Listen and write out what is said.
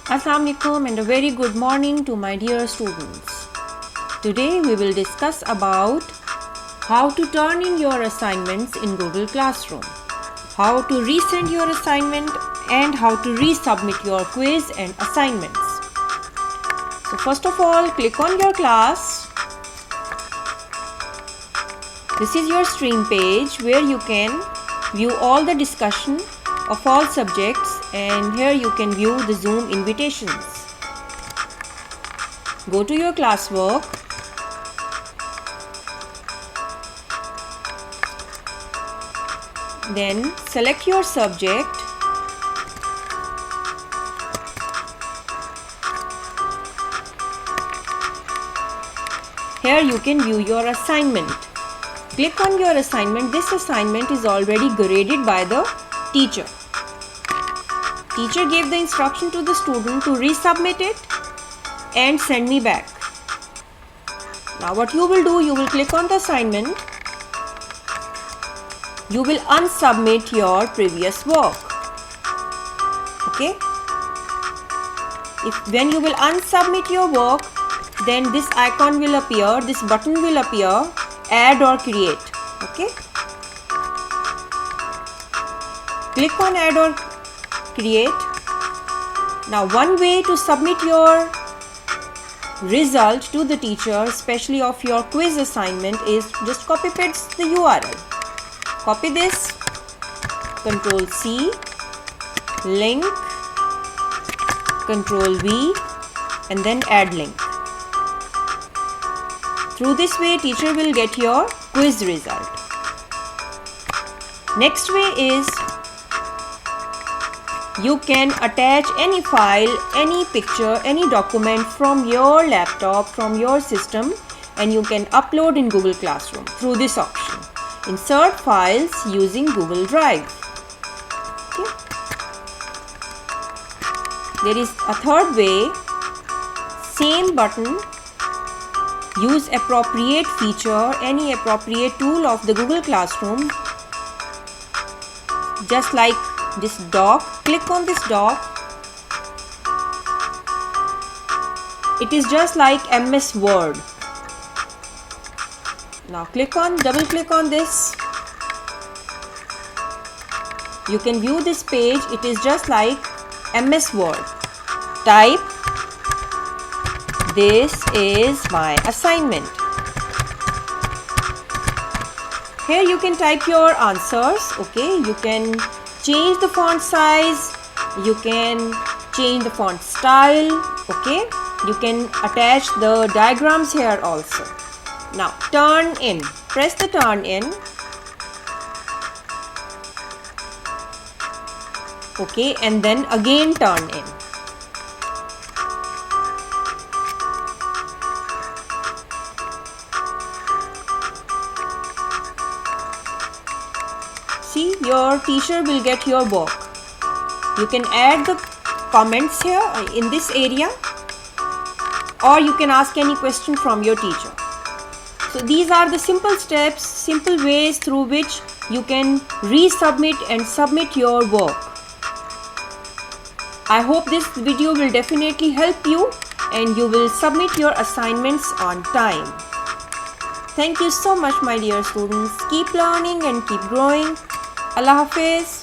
Assalamu alaikum and a very good morning to my dear students. Today we will discuss about how to turn in your assignments in Google Classroom, how to resend your assignment and how to resubmit your quiz and assignments. So first of all, click on your class. This is your stream page where you can view all the discussion of all subjects, and here you can view the Zoom invitations. Go to your classwork. Then select your subject. Here you can view your assignment. Click on your assignment. This assignment is already graded by the teacher. Teacher gave the instruction to the student to resubmit it and send me back. Now what you will do, you will click on the assignment. You will unsubmit your previous work. Okay? When you will unsubmit your work, then this icon will appear, this button will appear, add or create. Okay? Click on add or create. Now one way to submit your result to the teacher, especially of your quiz assignment, is just copy paste the URL. Copy this, Control C, link, Control V, and then add link. Through this way, teacher will get your quiz result. Next way is you can attach any file, any picture, any document from your laptop, from your system, and you can upload in Google Classroom through this option. Insert files using Google Drive. Okay. There is a third way. Same button. Use appropriate feature, any appropriate tool of the Google Classroom. Just like this doc, click on this doc. It is just like MS Word. Now double click on this. You can view this page. It is just like MS Word. Type, this is my assignment. Here you can type your answers. Okay, you can change the font size, you can change the font style. Okay, you can attach the diagrams here also. Now turn in, press the turn in. Okay, and then again turn in. See, your teacher will get your work. You can add the comments here in this area, or you can ask any question from your teacher. So these are the simple steps, simple ways through which you can resubmit and submit your work. I hope this video will definitely help you and you will submit your assignments on time. Thank you so much, my dear students. Keep learning and keep growing. Allah Hafiz.